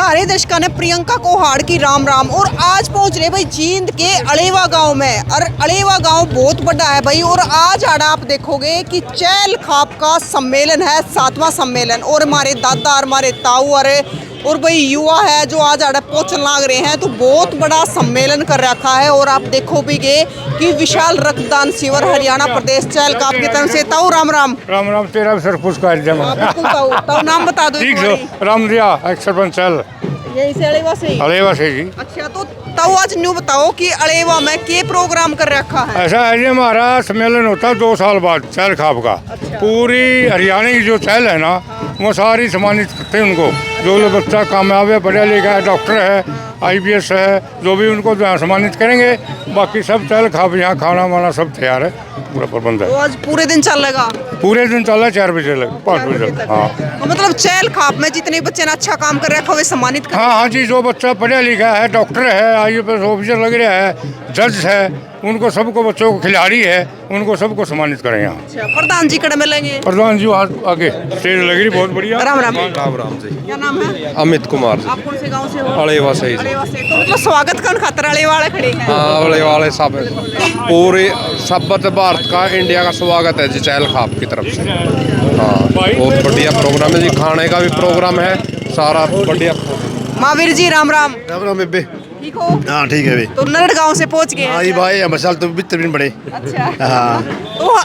सारे दर्शकों ने प्रियंका कोहाड़ की राम राम। और आज पहुंच रहे भाई जींद के अलेवा गांव में। और अलेवा गांव बहुत बड़ा है भाई। और आज आड़ा आप देखोगे कि चहल खाप का सम्मेलन है, 7वां सम्मेलन। और हमारे दादा और हमारे ताऊ और भाई युवा है जो आज आड़ा पहुंचने लग रहे हैं, तो बहुत बड़ा सम्मेलन कर रखा है। और आप देखो भी गए कि विशाल रक्तदान शिविर हरियाणा प्रदेश चहल खाप की तरफ से। ताऊ राम राम। राम राम तेरा सर पुरस्कार जमा। ताऊ नाम बता दो। ठीक है राम दिया सरपंच चल यही से अलेवा से ही। अलेवा से जी। अच्छा, तो ताऊ आज न्यू बताओ कि अलेवा में क्या प्रोग्राम कर रखा है। ऐसा है जी, हमारा सम्मेलन होता है 2 साल बाद चहल खाप का। अच्छा। पूरी हरियाणा की जो चहल है ना, वो सारी सम्मानित करते हैं उनको। जो लोग बच्चा कामयाब है, पढ़ा लिखा है, डॉक्टर है, IPS है, जो भी उनको सम्मानित करेंगे। बाकी सब चहल खाप यहाँ खाना वाना सब तैयार है, पूरा प्रबंध तो है। आज पूरे दिन चलेगा। पूरे दिन चल रहा है 4 बजे तक 5 बजे तक। हाँ तो मतलब चहल खाप में जितने बच्चे ने अच्छा काम कर रखा है वे सम्मानित कर। हाँ जी, जो बच्चा पढ़ा लिखा है, डॉक्टर है, IPS ऑफिसर लग रहा है, जज है, उनको सबको, बच्चों को खिलाड़ी है, उनको सबको सम्मानित करें यहाँ। अच्छा, प्रधान जी कड़े मिलेंगे। प्रधान जी आगे स्टेज लग रही बहुत बढ़िया। राम राम। राम राम जी। क्या नाम है? अमित कुमार जी। आप कौन से गांव से हो? अलेवा से ही। अलेवा से। तो मतलब स्वागत करने खातर अलेवा वाले खड़े हैं। हाँ, अलेवा वाले सब पूरे सबत भारत का, इंडिया का स्वागत है जी चहल खाप की तरफ से। हाँ, बहुत बढ़िया प्रोग्राम है जी, खाने का भी प्रोग्राम है, सारा बढ़िया। महावीर जी राम राम। राम राम बेबे। ठीक हो? हाँ ठीक है भाई। तो नरड गांव से पहुंच गए। हाँ जी भाई, हम साल तो बितर भी बड़े। अच्छा। हाँ। तो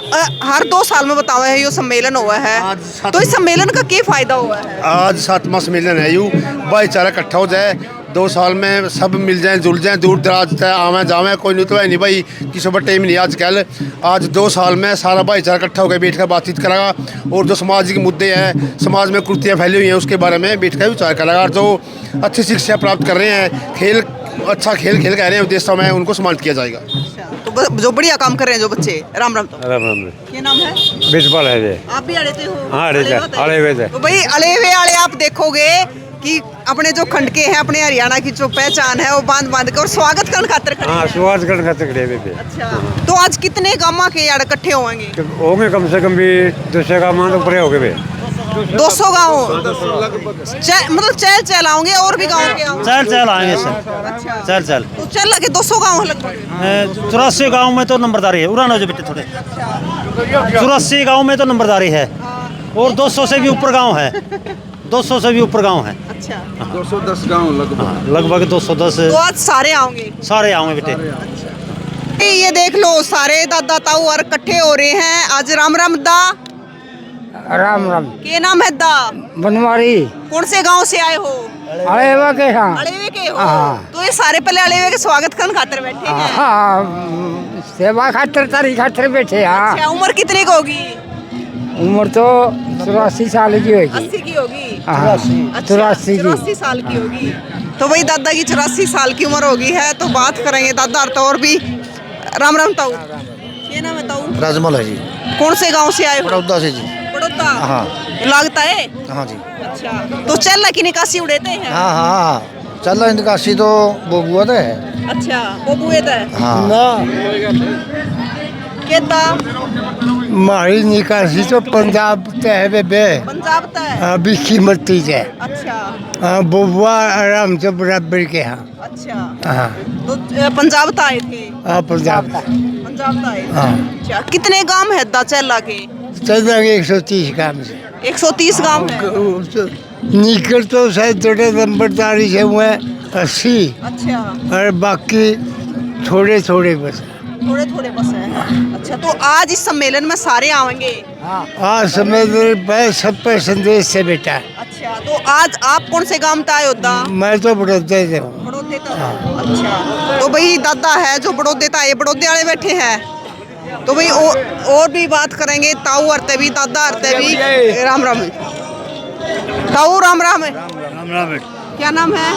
हर 2 साल में बताओ है ये सम्मेलन हुआ है, तो इस सम्मेलन का क्या फायदा हुआ है? आज 7वां सम्मेलन है, यूँ भाईचारा इकट्ठा हो जाए, 2 साल में सब मिल जाए, जुल जाए, दूर दराज तय आवे जावे, कोई नहीं तो है नहीं भाई, किसी पर टाइम नहीं आजकल। आज 2 साल में सारा भाईचारा इकट्ठा होकर बैठ कर बातचीत करेगा। और जो समाज के मुद्दे हैं, समाज में कुर्तियाँ फैली हुई हैं, उसके बारे में बैठ कर विचार करेगा। और जो अच्छी शिक्षा प्राप्त कर रहे हैं, अच्छा खेल कह रहे हैं उद्देश्य में, उनको सम्मानित किया जाएगा। तो जो बढ़िया काम कर रहे हैं जो बच्चे। राम राम। तो राम राम। क्या नाम है? बिजपाल है जी। आप भी अड़ेते हो? हाँ, अलेवे से। तो भाई अलेवे वाले आप देखोगे कि अपने जो खंड के हैं, अपने हरियाणा की जो पहचान है, वो बांध के और स्वागत करने खातिर खड़े हैं। हाँ, स्वागत करने खातिर खड़े हुए थे। अच्छा, तो आज कितने गामा के यार इकट्ठे होंगे? होंगे कम से कम भी 200 का मान तो पूरे हो गए। 200 गाँव मतलब चहल आओगे और भी गाँव के आओगे? चल आएंगे सर। अच्छा, चल तो चल लगे 200 गाँव लगभग। 84 गांव में तो नंबरदारी है, उड़ान हो जो बेटे थोड़े। 84 गांव में तो नंबरदारी है, और 200 से भी ऊपर गांव है, 200 से भी ऊपर गांव है। अच्छा, 210 गाँव लगभग 210। तो आज सारे आओगे? सारे आओगे बेटे। ये देख लो, सारे दादा ताऊ और इकट्ठे हो रहे हैं आज। राम राम दा। राम राम। क्या नाम है दा? बनवारी। कौन से गांव से आए हो? अलेवा के। हाँ अलेवे के हो? हाँ। तो ये सारे पहले अलेवे के स्वागत करने खातिर बैठे हैं। हाँ, सेवा खातिर तारीख खातिर बैठे। हाँ। अच्छा, उम्र कितने की होगी? उम्र तो 84 साल की होगी। 80 की होगी? हाँ, अच्छा, 84 की। 84 साल की होगी। तो भाई दादा की 84 साल की उम्र होगी है, तो बात करेंगे दादा और तो और भी। राम राम ताऊ। ये नाम है ताऊ? राजमल है जी। कौन से गांव से आए हो? बड़ौदा से जी। बड़ौदा। हाँ। लागता है? हाँ जी। अच्छा, तो चल की निकासी उड़ेते हैं? हाँ हाँ, चल रहा निकासी तो वो हुआ था। अच्छा, वो बुए था। हाँ। केता मारी निकासी तो पंजाब तय बेबे। पंजाब तय। अभी कीमती है। अच्छा। बुआ आराम से बराबर के। हाँ। अच्छा, हाँ। तो पंजाब तक आए थे? पंजाब। पंजाब तक आए। हाँ। अच्छा, कितने गांव है दा चेला के? चल जाएंगे 130 काम से। 130 गांव है। निकल तो शायद थोड़े नंबरदारी से हुए 80। अच्छा, और बाकी थोड़े थोड़े बस। थोड़े थोड़े बस है। अच्छा, तो आज इस सम्मेलन में सारे आएंगे? आज समय सब पे संदेश से बेटा। अच्छा, तो आज आप कौन से गांव से आए हो दा? मैं तो बड़ौदे से हूँ। बड़ौदे तक। अच्छा, तो भाई दादा है जो बड़ौदे तक आए, बड़ौदे वाले बैठे हैं। तो भाई और भी बात करेंगे, ताऊ अरते भी, दादा अरते भी। राम राम ताऊ। राम राम। राम राम। क्या नाम है?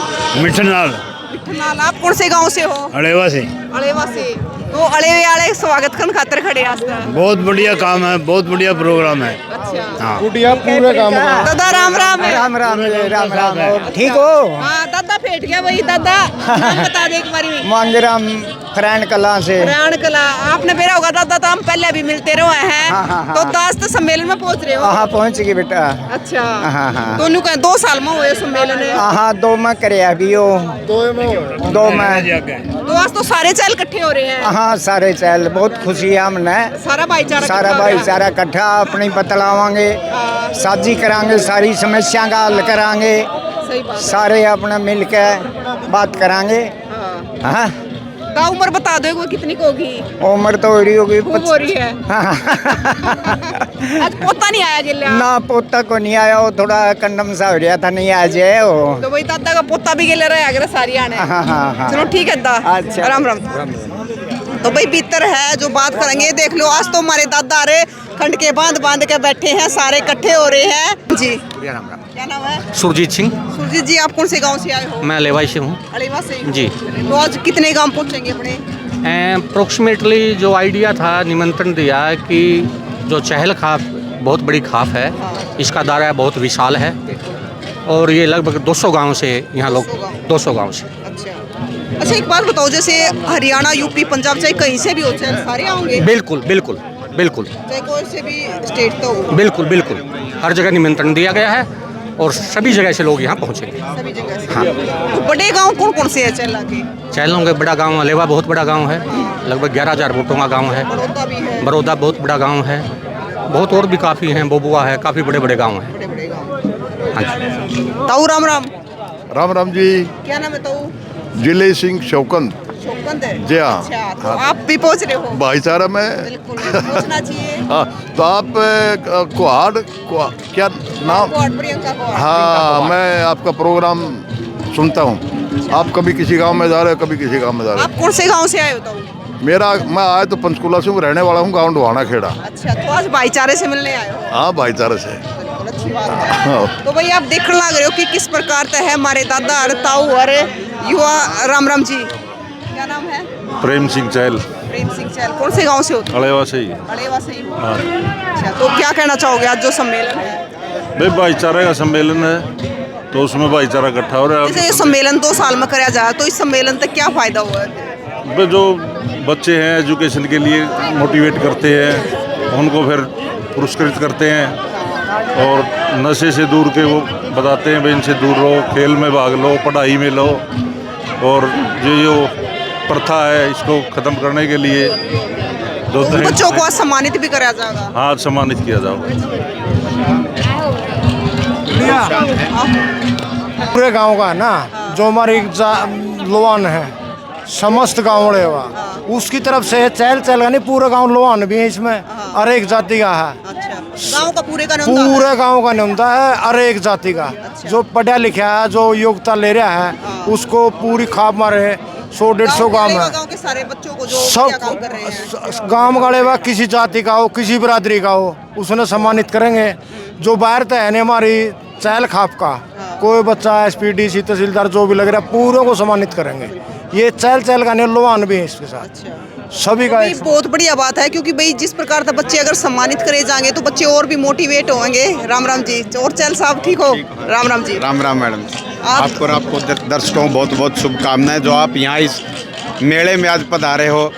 मिठनलाल। मिठनलाल। आप कौन से गांव से हो? अलेवा से। अलेवा से। तो अलेवे वाले स्वागत करने खातिर खड़े आज तक। बहुत बढ़िया काम है, बहुत बढ़िया प्रोग्राम है। अच्छा, अच्छा कुटिया पूरे काम का दादा राम राम है। राम राम राम राम और ठीक हो हाँ दादा फेट गया वही दादा नाम बता दे एक बारी में। मांगराम फरैन कला से प्रयाण कला आपने बेरा होगा दादा, तो हम पहले भी मिलते रहे हैं। हाँ। तो 10 सम्मेलन में पहुंच रहे हो। हाँ पहुँच गई बेटा। अच्छा हाँ। दोनों का 2 साल में हुए सम्मेलन है। हाँ 2 में करे अभी हो 2 में तो आज तो सारे चैल इकट्ठे हो रहे हैं। हाँ सारे चल बहुत खुशी है हमने सारा भाईचारा सारा इकट्ठा हो गया। भाईचारा इकट्ठा अपनी बतलावांगे साझी करांगे सारी समस्या का हल करांगे सही बात है। सारे अपने मिल के बात करांगे। हाँ। हाँ का उम्र बता दो कोई कितनी को होगी? उम्र तो हो रही होगी खूब हो रही है। आज पोता नहीं आया गिल्ला। ना पोता को नहीं आया वो थोड़ा कंडम सा हो रहा था नहीं आ जाए वो। तो वही दादा का पोता भी गिले रहे अगर सारी आने। हाँ। चलो ठीक है दा। अच्छा। राम राम। तो भाई भीतर है जो बात करेंगे देख लो। आज तो हमारे दादा अरे खंड के बांध के बैठे हैं, सारे इकट्ठे हो रहे हैं जी। क्या नाम है? सुरजीत सिंह। सुरजीत जी आप कौन से गांव से आए हो? मैं लेवाई से हूँ अलीवा से। जी। तो आज कितने गांव पहुंचेंगे अपने? अप्रोक्सीमेटली जो आइडिया था, निमंत्रण दिया कि जो चहल खाप बहुत बड़ी खाप है, इसका दायरा बहुत विशाल है और ये लगभग 200 गांव से यहाँ लोग 200 गांव से। अच्छा एक बात बताओ, जैसे हरियाणा यूपी पंजाब चाहे कहीं से भी हो चाहे सारे आओगे? बिल्कुल बिल्कुल बिल्कुल चाहे कोई से भी स्टेट तो हो? बिल्कुल बिल्कुल हर जगह निमंत्रण दिया गया है और सभी जगह से लोग यहाँ पहुँचेंगे। सभी जगह से। हाँ। तो बड़े गांव कौन कौन से है चैला के? चहलों के बड़ा गांव अलेवा बहुत बड़ा गांव है, लगभग 11,000 वोटों का गांव है। बड़ौदा भी है। बड़ौदा बहुत बड़ा गांव है, बहुत और भी काफ़ी हैं, बोबुआ है, काफ़ी बड़े बड़े गांव हैं। बड़े बड़े गांव। हाँ जी। ताऊ राम राम। राम राम जी। क्या नाम है ताऊ? जिले सिंह शौकंद शौकंद है। जी हाँ। अच्छा तो आप भी पहुंच रहे हो? भाईचारा में। बिल्कुल पहुंचना चाहिए। हाँ तो आप क्या नाम? Quote Priyanka quote. हाँ मैं आपका प्रोग्राम सुनता हूँ। आप कभी किसी गांव में जा रहे हो, कभी किसी गांव में जा रहे आप कौन से गांव से आए हो ताऊ? हो। मैं आया तो पंचकूला से हूँ, रहने वाला हूँ गाँव ढुआना खेड़ा। अच्छा तो आज भाईचारे से मिलने आए हो? हाँ भाईचारे से। बिल्कुल अच्छी बात है। हाँ। तो भाई आप देखने लग रहे हो कि किस प्रकार से है हमारे दादा और ताऊ और युवा। राम राम जी। क्या नाम है? प्रेम सिंह चहल। प्रेम सिंह चहल। कौन से गांव से हो? अलेवा से ही। अलेवा से ही हो। अच्छा तो क्या कहना चाहोगे आज जो सम्मेलन है? भाई भाईचारे का सम्मेलन है तो उसमें भाईचारा इकट्ठा हो रहा जैसे ये है। सम्मेलन 2 साल में कराया जाए तो इस सम्मेलन से क्या फायदा हुआ है? भाई जो बच्चे हैं एजुकेशन के लिए मोटिवेट करते हैं, उनको फिर पुरस्कृत करते हैं और नशे से दूर के वो बताते हैं भाई इनसे दूर रहो, खेल में भाग लो, पढ़ाई में लो और जो प्रथा है इसको ख़त्म करने के लिए बच्चों को आज सम्मानित भी कराया जाएगा। हाँ सम्मानित किया जाओ। पूरे गांव का है ना, जो हमारी लोहान है समस्त गाँव रेवा उसकी तरफ से चहल चहल का नहीं, पूरा गांव लोहान भी है इसमें, हर एक जाति का है। अच्छा गांव का पूरे का नंदा है? पूरे गांव का नंदा है, हर एक जाति का। जो पढ़ा लिखा है, जो योग्यता ले रहा है उसको पूरी खाप मारे 100-150 गाँव में गांव के सारे बच्चों को जो सब काम कर रहे हैं। गाँव वाले वा किसी जाति का हो, किसी बिरादरी का हो, उसने सम्मानित करेंगे। जो बाहर तो है नहीं हमारी चहल खाप का, कोई बच्चा एसपीडीसी तहसीलदार जो भी लग रहा है पूरों को सम्मानित करेंगे। ये चहल चहल का नहीं, लोहान भी है इसके साथ सभी का। भाई बहुत बढ़िया बात है क्योंकि भाई जिस प्रकार से बच्चे अगर सम्मानित करे जाएंगे तो बच्चे और भी मोटिवेट होंगे। राम राम जी। और चहल साहब ठीक हो? राम राम जी। राम राम मैडम। आपको और आपको दर्शकों बहुत बहुत शुभकामनाएं जो आप यहाँ इस मेले में आज पधारे हो।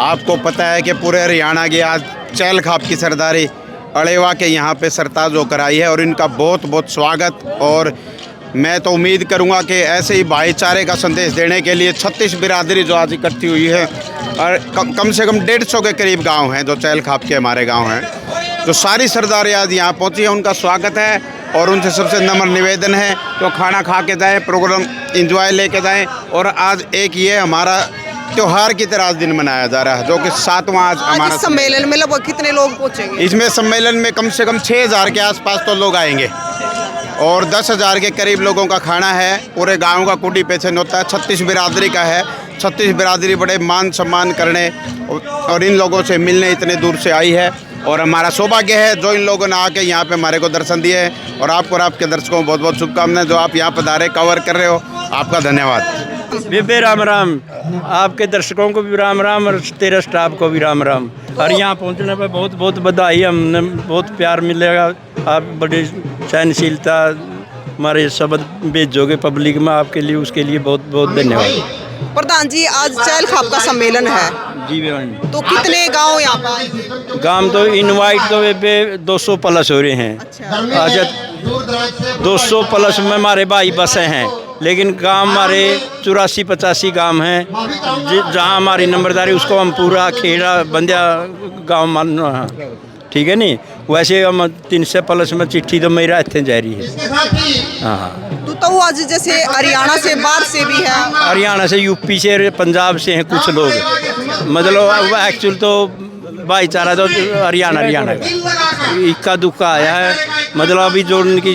आपको पता है कि पूरे हरियाणा की आज चहल खाप की सरदारी अलेवा के यहाँ पे सरताज होकर आई है और इनका बहुत बहुत स्वागत। और मैं तो उम्मीद करूँगा कि ऐसे ही भाईचारे का संदेश देने के लिए 36 बिरादरी जो आज इकट्ठी हुई है और कम से कम 150 के करीब गांव हैं जो चहल खाप के हमारे गांव हैं, जो सारी सरदारी आज यहाँ पहुँची है, उनका स्वागत है। और उनसे सबसे नम्र निवेदन है तो खाना खा के जाएँ, प्रोग्राम इंजॉय लेके जाएँ। और आज एक ये हमारा त्योहार की तरह आज दिन मनाया जा रहा है जो कि 7वां आज हमारा सम्मेलन में लगभग कितने लोग पहुंचेंगे? इसमें सम्मेलन में कम से कम 6,000 के आसपास तो लोग आएंगे और 10,000 के करीब लोगों का खाना है। पूरे गांव का कुटी पेशन होता है, 36 बिरादरी का है। 36 बिरादरी बड़े मान सम्मान करने और इन लोगों से मिलने इतने दूर से आई है और हमारा सौभाग्य है जो इन लोगों ने आके यहाँ पे हमारे को दर्शन दिए हैं। और आपको और आपके दर्शकों को बहुत बहुत शुभकामनाएं जो आप यहाँ पधारे, कवर कर रहे हो, आपका धन्यवाद। बेबे राम राम, आपके दर्शकों को भी राम राम और तेरे स्टाफ को भी राम राम। और यहाँ पहुँचने पर बहुत बहुत बधाई, हमने बहुत प्यार मिलेगा। आप बड़ी सहनशीलता हमारे शब्द भेजोगे पब्लिक में, आपके लिए उसके लिए बहुत बहुत धन्यवाद। प्रधान जी, आज चहल खाप का सम्मेलन है, जी बहन। तो कितने गांव यहाँ पर? गांव तो इनवाइट तो बेबे 200 प्लस हो रहे हैं। अच्छा 200 प्लस में हमारे भाई बसे हैं, लेकिन गांव हमारे 84-85 गांव हैं। जहां हमारी नंबरदारी उसको हम पूरा खेड़ा बंदिया गांव मानना है, ठीक है नहीं। वैसे हम 300 प्लस में चिट्ठी तो मेरा इतने जा रही है। हाँ तो आज जैसे हरियाणा से, बाहर से भी है, हरियाणा से, यूपी से, पंजाब से हैं कुछ लोग। मतलब एक्चुअल तो भाईचारा तो हरियाणा का इक्का दुक्का आया है। मतलब अभी जोड़ने की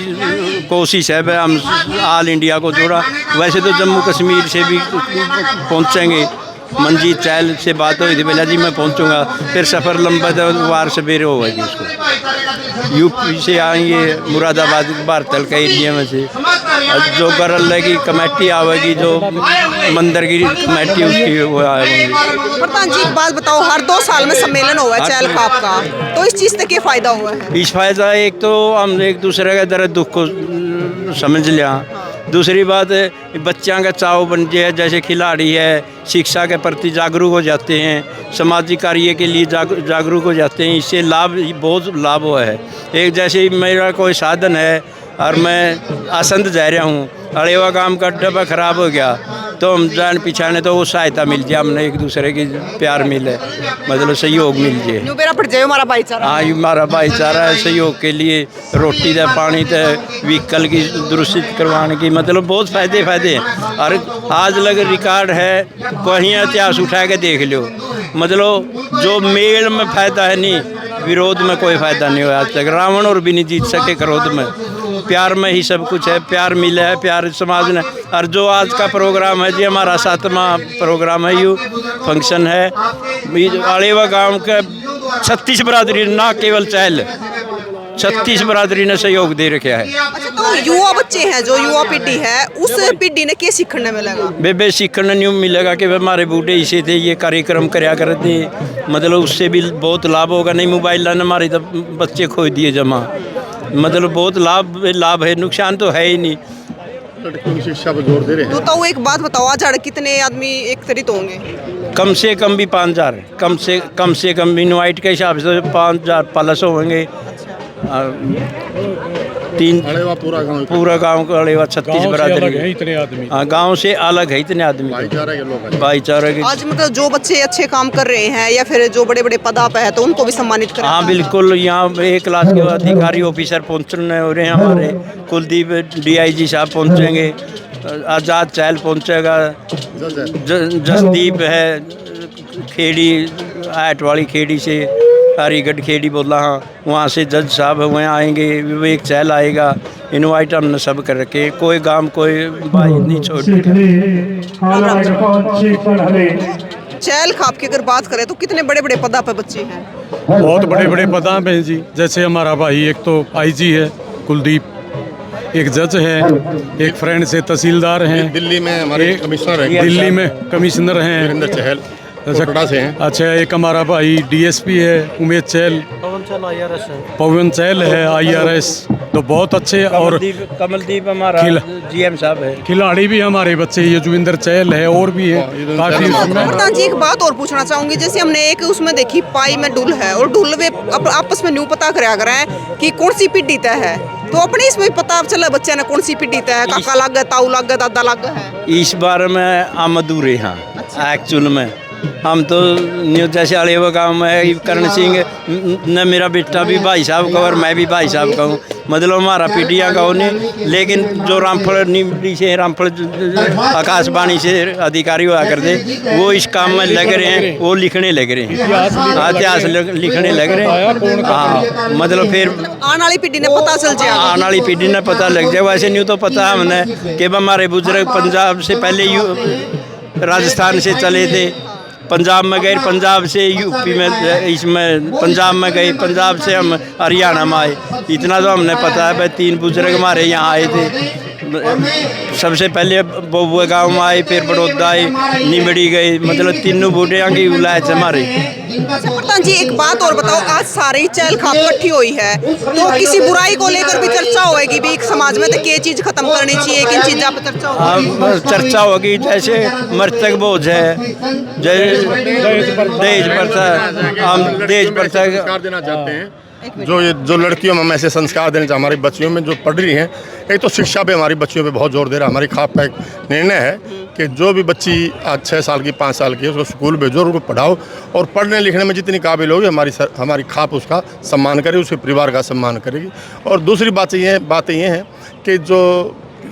कोशिश है, हम ऑल इंडिया को जोड़ा। वैसे तो जम्मू कश्मीर से भी पहुंचेंगे। मंजीत चहल से बात हुई थी, बोला जी मैं पहुंचूंगा, फिर सफ़र लंबा तो वार सवेरे होगी उसको। यूपी से आएंगे, मुरादाबाद भारतल का एरिया में से जो करल की कमेटी आवेगी, जो मंदिर की कमेटी उसकी वो आएंगे। प्रधान जी एक बात बताओ, हर 2 साल में सम्मेलन हुआ है चहल खाप का, तो इस चीज़ से क्या फ़ायदा हुआ है? इस फायदा एक तो हम एक दूसरे के दर्द दुख को समझ लिया। दूसरी बात बच्चों का चाव बन गया, जैसे खिलाड़ी है शिक्षा के प्रति जागरूक हो जाते हैं, सामाजिक कार्य के लिए जागरूक हो जाते हैं। इससे लाभ, बहुत लाभ हुआ है। एक जैसे मेरा कोई साधन है और मैं आसंद जा रहा हूँ, अड़ेवा गांव का डब्बा ख़राब हो गया, तो हम जान पिछाने तो वो सहायता मिल जाए, हमने एक दूसरे की प्यार मिले, मतलब सहयोग मिल जाए। हमारा भाईचारा, हाँ ये हमारा भाईचारा है। सहयोग के लिए रोटी दे, पानी दे, व्हीकल की दुरुस्ती करवाने की, मतलब बहुत फ़ायदे हैं। और आज लग रिकॉर्ड है, कहीं इतिहास उठा के देख लो, मतलब जो मेल में फ़ायदा है नहीं, विरोध में कोई फ़ायदा नहीं हुआ आज तक। रावण और भी नहीं जीत सके क्रोध में, प्यार में ही सब कुछ है। प्यार मिला है, प्यार समाज ने। और जो आज का प्रोग्राम है जी, हमारा 7वां प्रोग्राम है, यू फंक्शन है। अड़ेवा गांव के 36 बरादरी, ना केवल चहल, 36 बरादरी ने सहयोग दे रखा है। अच्छा, तो युवा बच्चे हैं, जो युवा पीढ़ी है, उस पीढ़ी ने क्या सीखने मिलेगा? बेबे सीखने नहीं मिलेगा कि हमारे बूढ़े इसे थे, ये कार्यक्रम कराया करते, मतलब उससे भी बहुत लाभ होगा। नहीं मोबाइल लाने हमारे तो बच्चे खो दिए जमा, मतलब बहुत लाभ है, नुकसान तो है ही नहीं। लड़कियों की शिक्षा पर जोर दे रहे हैं। तो एक बात बताओ, आज कितने आदमी एकत्रित होंगे? कम से कम भी 5000, कम से कम इनवाइट के हिसाब से 5000 प्लस होंगे। पूरा गांव का अड़ेवा 36 बरादरी, इतने आदमी। हाँ गांव से अलग है इतने आदमी, भाईचारा के। आज मतलब जो बच्चे अच्छे काम कर रहे हैं या फिर जो बड़े बड़े पदा पे है, तो उनको भी सम्मानित करें। हाँ बिल्कुल, यहाँ 1 क्लास के अधिकारी ऑफिसर पहुँचने हो रहे हैं हमारे। कुलदीप DIG साहब पहुँचेंगे, आज़ाद चहल पहुँचेगा, जसदीप है खेड़ी, हाट वाली खेड़ी से, हरीगढ़ खेड़ी बोला, हाँ वहाँ से जज साहब वहाँ आएंगे, विवेक चहल आएगा। इनवाइट हमने सब कर रखे, कोई गांव कोई भाई नहीं छोड़। चहल खाप की अगर बात करें तो कितने बड़े बड़े पदा पे बच्चे हैं? बहुत बड़े बड़े पदा पे जी, जैसे हमारा भाई एक तो IG है कुलदीप, एक जज है, एक फ्रेंड से तहसीलदार हैं, दिल्ली में हमारे कमिश्नर हैं, दिल्ली में कमिश्नर हैं वीरेंद्र चहल, से हैं। अच्छा, एक हमारा भाई DSP है उमेश चहल, पवन चहल है IRS, तो बहुत अच्छे। और कमलदीप हमारा GM साहब है। खिलाड़ी भी हमारे बच्चे, ये जुविंदर चहल है, और भी है काफी। प्रधान जी एक बात और पूछना चाहूंगी, जैसे हमने एक उसमें देखी पाई में डुल है, और डुल में आपस में न्यू पता कराया करें कि कौन सी पीढ़ी तय है, तो अपने इसमें पता चला बच्चे ने कौन सी पीढ़ी तय है, काका लग गया, ताऊ लग गया, दादा लग गया है। इस बारे में हम अधूरे हैं एक्चुअल में। हम तो न्यू जैसे अड़ेवा गाँव में करण सिंह न, मेरा बेटा भी भाई साहब का और मैं भी भाई साहब का हूँ, मतलब हमारा पीढ़ियाँ गाँव नहीं। लेकिन जो रामफल निमली से, रामफल आकाशवाणी से अधिकारी हुआ करते, वो इस काम में लग रहे हैं, वो लिखने लग रहे हैं, इतिहास लिखने लग रहे हैं। हाँ मतलब फिर आने वाली पीढ़ी ने पता चल जाए, आने वाली पीढ़ी ने पता लग जाए। वैसे न्यू तो पता हमने कि हमारे बुजुर्ग पंजाब से पहले राजस्थान से चले थे, पंजाब में गए, पंजाब से यूपी में, इसमें पंजाब में गए, पंजाब से हम हरियाणा में आए। इतना तो हमने पता है भाई, 3 बुजुर्ग हमारे यहाँ आए थे, सबसे पहले बबुआ गाँव में आई, फिर बड़ौदा आई, निमड़ी गई, मतलब तीनों बूढ़िया की विलायत हमारी। प्रधान जी एक बात और बताओ, आज सारी चहल खाप इकट्ठी हुई है तो किसी बुराई को लेकर भी चर्चा होगी भी एक समाज में, तो ये चीज खत्म करनी चाहिए, किन चीजा पर चर्चा होगी? चर्चा होगी जैसे मृतक बोझ है, दहेज प्रथा, हम दहेज प्रथा देना चाहते हैं। जो लड़कियों में हम ऐसे संस्कार देना चाहते हैं, हमारी बच्चियों में जो पढ़ रही हैं, एक तो शिक्षा पे हमारी बच्चियों पे बहुत जोर दे रहा है। हमारी खाप का एक निर्णय है कि जो भी बच्ची आज 6 साल की 5 साल की है उसको स्कूल भेजो, उनको पढ़ाओ और पढ़ने लिखने में जितनी काबिल होगी हमारी खाप उसका सम्मान करे, उसके परिवार का सम्मान करेगी। और दूसरी बातें ये हैं कि जो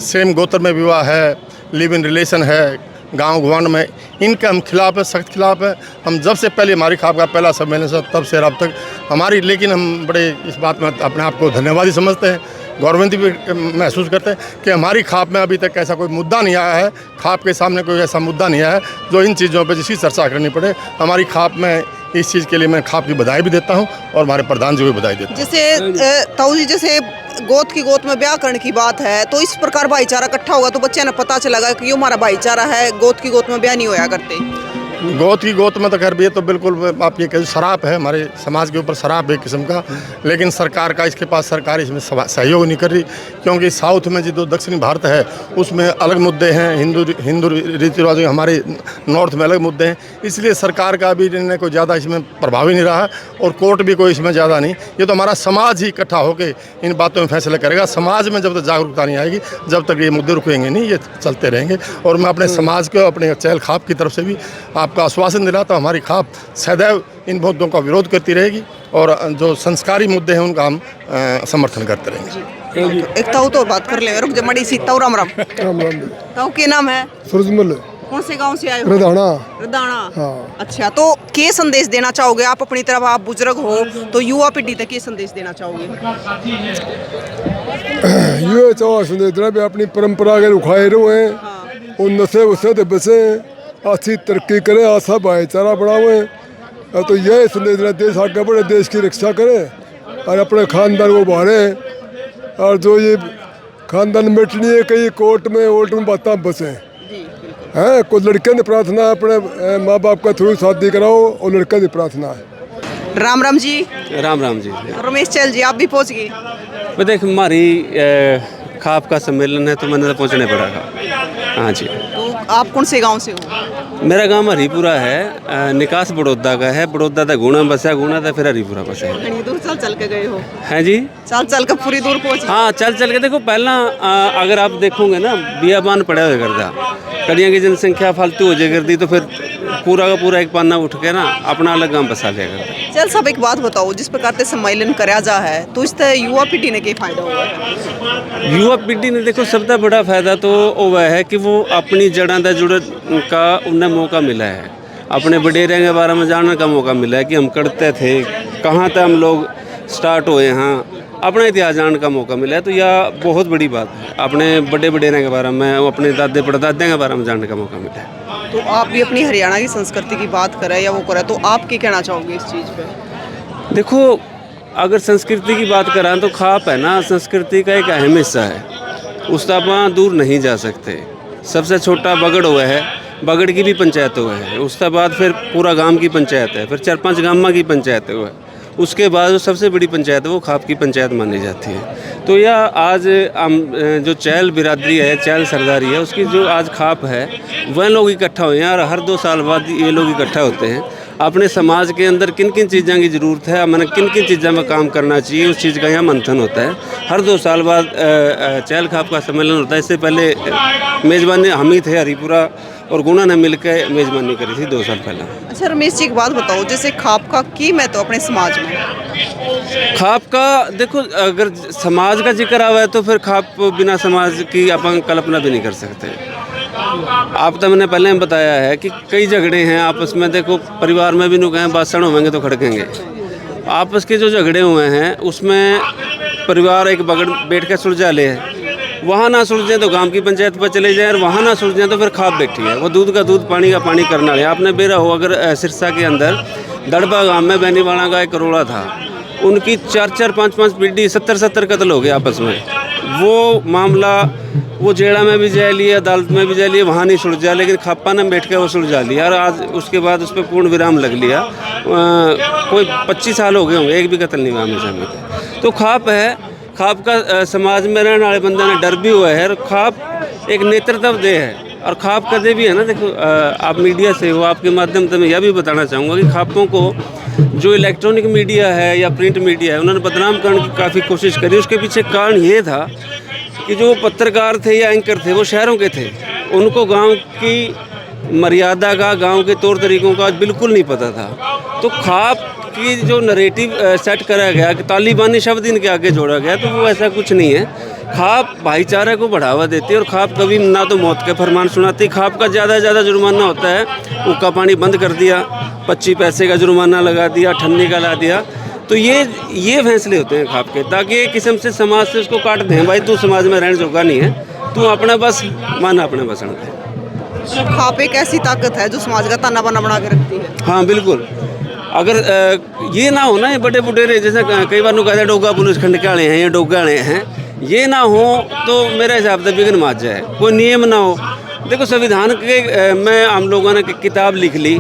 सेम गोत्र में विवाह है, लिव इन रिलेशन है गांव गवांड में, इनके हम खिलाफ है, सख्त खिलाफ है। हम जब से पहले हमारी खाप का पहला सम्मेलन से तब से अब तक हमारी, लेकिन हम बड़े इस बात में अपने आप को धन्यवादी समझते हैं, गौरवान्वित भी महसूस करते हैं कि हमारी खाप में अभी तक ऐसा कोई मुद्दा नहीं आया है, खाप के सामने कोई ऐसा मुद्दा नहीं आया है जो इन चीज़ों पर जिसकी चर्चा करनी पड़े। हमारी खाप में इस चीज़ के लिए मैं खाप की बधाई भी देता हूँ और हमारे प्रधान जी को बधाई देता हूँ। जैसे ताऊ जी, जैसे गोत की गोत में ब्याह करने की बात है तो इस प्रकार भाईचारा इकट्ठा होगा तो बच्चे ने पता चलेगा कि ये हमारा भाईचारा है, गोत की गोत में ब्याह नहीं होया करते। गोत की गोत में तो खैर ये तो बिल्कुल आप ये कहें शराब है, हमारे समाज के ऊपर शराब है एक किस्म का, लेकिन सरकार का इसके पास सरकार इसमें सहयोग नहीं कर रही, क्योंकि साउथ में जो दक्षिणी भारत है उसमें अलग मुद्दे हैं, हिंदू रीति रिवाज, हमारे नॉर्थ में अलग मुद्दे हैं, इसलिए सरकार का भी निर्णय कोई ज़्यादा इसमें प्रभावी नहीं रहा और कोर्ट भी कोई इसमें ज़्यादा नहीं। ये तो हमारा समाज ही इकट्ठा होकर इन बातों में फैसला करेगा। समाज में जब तक जागरूकता नहीं आएगी, जब तक ये मुद्दे रुकेंगे नहीं, ये चलते रहेंगे। और मैं अपने समाज को, अपने चहल खाप की तरफ से भी आपका आश्वासन दिलाता हूं, हमारी खाप सदैव इन मुद्दों का विरोध करती रहेगी और जो संस्कारी मुद्दे हैं उनका हम समर्थन करते रहेंगे। एक ताऊ तो बात कर ले, रुक जा मड़ी सी। ताऊ राम राम। राम राम। ताऊ के नाम है? सूरजमल। कौन से गांव से आए हो? रदाना। रदाना। हाँ। अच्छा, तो क्या संदेश देना चाहोगे आप अपनी तरफ, आप बुजुर्ग हो तो युवा पीढ़ी तक क्या संदेश देना चाहोगे? ये चाहो संदेश देना भी अपनी परंपरा के रुखाए रहे और नशे वसे से बचे, अच्छी तरक्की करें, आशा भाईचारा बढ़ावें। तो यह संदेश देना, देश आगे बढ़े, देश की रक्षा करें और अपने खानदान को उभारे। और जो ये खानदान मिटनी है कहीं कोर्ट में वोट में बातें बसें हैं। कोई लड़के ने प्रार्थना है अपने माँ बाप का थ्रू शादी कराओ और लड़के की प्रार्थना है। राम राम जी। राम राम जी। रमेश चहल जी, आप भी पहुँच गए? वो देख हमारी खाप का सम्मेलन है तो मैंने तो पहुँचने पड़ा। हाँ जी। तो आप कौन से गांव से हो? मेरा गांव हरीपुरा है, निकास बड़ौदा का है। बड़ौदा था गुणा बसा, गुणा था फिर हरीपुरा बसा है। कितनी दूर चल के गए हो? हैं जी, चल के पूरी दूर पहुँचे? हाँ चल के देखो। पहला अगर आप देखोगे ना, बियाबान पड़ा हुआ करता, कड़ियाँ की जनसंख्या फालतू हो जाए करती तो फिर पूरा का पूरा एक पाना उठ के ना अपना अलग गांव बसा लिया करता। चल सब एक बात बताओ, जिस प्रकार से सम्मेलन कराया जा है तो इससे युवा पीढ़ी ने क्या फायदा हुआ है? युवा पीढ़ी ने देखो सबसे बड़ा फायदा तो वह है कि वो अपनी जड़ों से जुड़ने का उन्हें मौका मिला है, अपने वडेरों के बारे में जानने का मौका मिला है कि हम करते थे, कहाँ तक हम लोग स्टार्ट हुए, हाँ अपना इतिहास जानने का मौका मिला है। तो यह बहुत बड़ी बात है, अपने बड़े वडेरों के बारे में, अपने दादे परदादे के बारे में जानने का मौका मिला है। तो आप भी अपनी हरियाणा की संस्कृति की बात करें या वो करें तो आप क्या कहना चाहोगे इस चीज़ पे? देखो अगर संस्कृति की बात करें तो खाप है ना, संस्कृति का एक अहम हिस्सा है, उससे आप दूर नहीं जा सकते। सबसे छोटा बगड़ हुआ है, बगड़ की भी पंचायत हुआ है, उसके बाद फिर पूरा गांव की पंचायत है, फिर 4-5 गाँव की पंचायत हुआ है, उसके बाद जो सबसे बड़ी पंचायत है वो खाप की पंचायत मानी जाती है। तो यह आज जो चहल बिरादरी है, चहल सरदारी है, उसकी जो आज खाप है वह लोग इकट्ठा हुए हैं और हर 2 साल बाद ये लोग इकट्ठा होते हैं। अपने समाज के अंदर किन किन चीज़ों की ज़रूरत है, मैंने किन किन चीज़ों में काम करना चाहिए, उस चीज़ का यहाँ मंथन होता है। हर 2 साल बाद चहल खाप का सम्मेलन होता है। इससे पहले मेज़बानी हम ही थे, हरीपुरा और गुणा ने मिलकर मेज़बानी करी थी 2 साल पहले। अच्छा रमेश जी, एक बात बताओ, जैसे खाप का की महत्व तो अपने समाज में? खाप का देखो, अगर समाज का जिक्र आवा है तो फिर खाप बिना समाज की अपन कल्पना भी नहीं कर सकते। आप तो मैंने पहले बताया है कि कई झगड़े हैं आपस में, देखो परिवार में भी नु कहें बासण होंगे तो खड़केंगे। आपस के जो झगड़े हुए हैं उसमें परिवार एक बगड़ बैठ के सुलझा ले है, वहाँ ना सुलझे तो गांव की पंचायत पर चले जाए और वहाँ ना सुलझे तो फिर खाप बैठी है, वो दूध का दूध पानी का पानी करना है। आपने बेरा हो अगर सिरसा के अंदर दड़बा गांव में बैनीवाड़ा का एक करोड़ा था, उनकी 4-4, 5-5 पीढ़ी 70-70 कत्ल हो गए आपस में। वो मामला वो जेड़ा में भी जाए लिया, अदालत में भी जाए लिया, वहाँ नहीं सुलझा, लेकिन खापा ने बैठ के वो सुलझा लिया और आज उसके बाद उस पर पूर्ण विराम लग लिया। कोई 25 साल हो गए होंगे, एक भी कत्ल नहीं हुआ हमेशा में। तो खाप है, खाप का समाज में रहने वाले बंदे ने डर भी हुआ है और खाप एक नेतृत्व दे है और खाप कदे भी है ना। देखो आप मीडिया से हो, आपके माध्यम से मैं यह भी बताना चाहूँगा कि खापों को जो इलेक्ट्रॉनिक मीडिया है या प्रिंट मीडिया है उन्होंने बदनाम करने की काफ़ी कोशिश करी। उसके पीछे कारण ये था कि जो पत्रकार थे या एंकर थे वो शहरों के थे, उनको गांव की मर्यादा का, गांव के तौर तरीक़ों का बिल्कुल नहीं पता था। तो खाप की जो नरेटिव सेट करा गया कि तालिबानी शब्द इनके आगे जोड़ा गया, तो वो ऐसा कुछ नहीं है। खाप भाईचारे को बढ़ावा देती है और खाप कभी ना तो मौत के फरमान सुनाती। खाप का ज़्यादा से ज़्यादा जुर्माना होता है, उक्का पानी बंद कर दिया, 25 पैसे का जुर्माना लगा दिया, ठन्नी का ला दिया। तो ये फैसले होते हैं खाप के, ताकि एक किस्म से समाज से उसको काट दें, भाई तू समाज में रहने जोगा नहीं है, तू अपना बस माना अपने बसण दे। खाप एक ऐसी ताकत है जो समाज का ताना बाना बना के रखती है। हाँ बिल्कुल। अगर ये ना हो ना, ये बड़े बुढ़ेरे जैसे कई बार कहते हैं डोगा पुलिस खंड के आले हैं या डोगा आले हैं, ये ना हो तो मेरे हिसाब से विघ्न माच जाए। कोई नियम ना हो। देखो संविधान के में हम लोगों ने किताब लिख ली,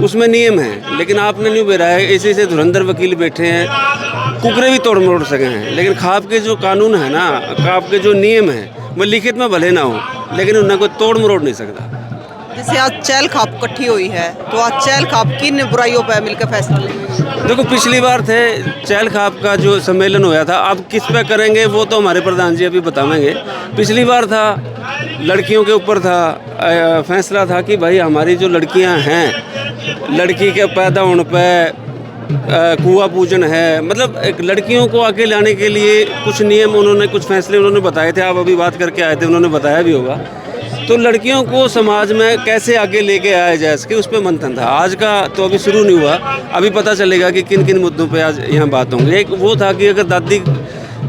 उसमें नियम है, लेकिन आपने नहीं बेरा है। ऐसे धुरंधर वकील बैठे हैं, कुकरे भी तोड़ मरोड़ सके हैं, लेकिन खाप के जो कानून है ना, खाप के जो नियम है वो लिखित में भले ना हो, लेकिन उन्हें कोई तोड़ मरोड़ नहीं सकता। जैसे आज चहल खाप इकट्ठी हुई है, तो आज चहल खाप किन बुराइयों पर मिलकर फैसला लेंगे? देखो पिछली बार थे चहल खाप का जो सम्मेलन हुआ था, अब किस पे करेंगे वो तो हमारे प्रधान जी अभी बताएंगे। पिछली बार था लड़कियों के ऊपर था, फैसला था कि भाई हमारी जो लड़कियां हैं, लड़की के पैदा होने पे कुआं पूजन है, मतलब एक लड़कियों को आगे लाने के लिए कुछ नियम उन्होंने, कुछ फैसले उन्होंने बताए थे। आप अभी बात करके आए थे, उन्होंने बताया भी होगा। तो लड़कियों को समाज में कैसे आगे लेके आया जाए, इसके उस पर मंथन था। आज का तो अभी शुरू नहीं हुआ, अभी पता चलेगा कि किन किन मुद्दों पे आज यहाँ बात होंगी। एक वो था कि अगर दादी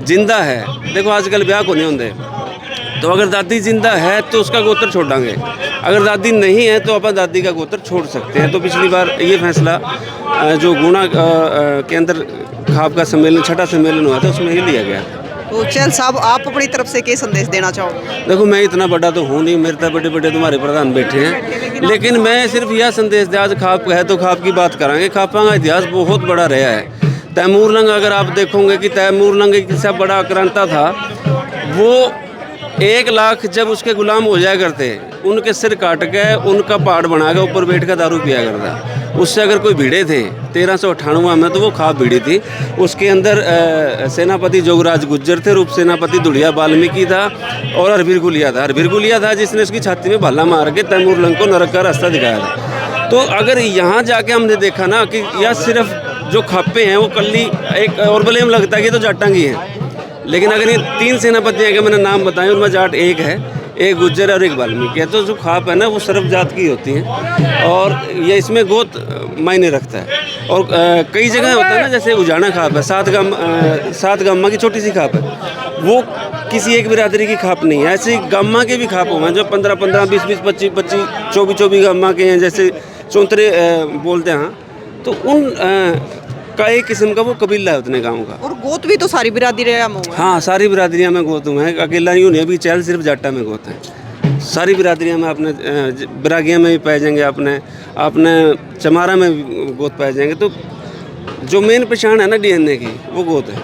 जिंदा है, देखो आजकल ब्याह को नहीं होंगे, तो अगर दादी जिंदा है तो उसका गोत्र छोड़ देंगे, अगर दादी नहीं है तो अपन दादी का गोत्र छोड़ सकते हैं। तो पिछली बार ये फैसला जो गुणा के अंदर खाप का सम्मेलन, छठा सम्मेलन हुआ था, उसमें ही लिया गया। तो चहल साहब आप अपनी तरफ से क्या संदेश देना चाहोगे? देखो मैं इतना बड़ा तो हूँ नहीं, मेरे तो बड़े बड़े तुम्हारे प्रधान बैठे हैं, लेकिन मैं सिर्फ यह संदेश दिया, आज खाप है तो खाप की बात करांगे। खापा का इतिहास बहुत बड़ा रहा है। तैमूर लंग अगर आप देखोगे कि तैमूर लंग एक सब बड़ा आक्रांता था, वो 1 लाख जब उसके गुलाम हो जाया करते, उनके सिर काट के उनका पहाड़ बना के ऊपर बैठ कर दारू पिया करता। उससे अगर कोई भिड़े थे 1398 में, तो वो खाप भिड़ी थी। उसके अंदर सेनापति जोगराज गुज्जर थे, रूप सेनापति दुड़िया वाल्मीकि था और हरवीर गुलिया था। हरवीर गुलिया था जिसने उसकी छाती में भाला मार के तैमूर लंग को नरक का रास्ता दिखाया था। तो अगर यहाँ जाके हमने देखा ना कि यह सिर्फ जो खापे हैं वो कल्ली एक और बलेम लगता है कि तो जाटांगी हैं, लेकिन अगर ये 3 सेनापति हैं कि मैंने नाम बताए, उनमें जाट एक है, एक गुज्जर और एक वाल्मीकि है। तो जो खाप है ना वो सर्व जात की होती है और ये इसमें गोत मायने रखता है। और कई जगह होता है ना, जैसे उजाना खाप है, 7 गामा की छोटी सी खाप है, वो किसी एक बिरादरी की खाप नहीं है। ऐसे गामा के भी खाप हुए हैं जो 15-15, 20-20, 25-25, 24-24 गामा के हैं, जैसे चौंतरे बोलते हैं। तो उन का एक किस्म का वो कबीला है उतने गाँव का। और गोत भी तो सारी बिरादरियां में हुआ है। हाँ सारी बिरादरियाँ में गोत हुए हैं, अकेला यूँ नहीं। अभी चहल सिर्फ जाटा में गोत है, सारी बिरादरियाँ में अपने बिरागिया में भी पाए जाएंगे, अपने चमारा में भी गोत पाए जाएंगे। तो जो मेन पहचान है ना DNA की, वो गोत है।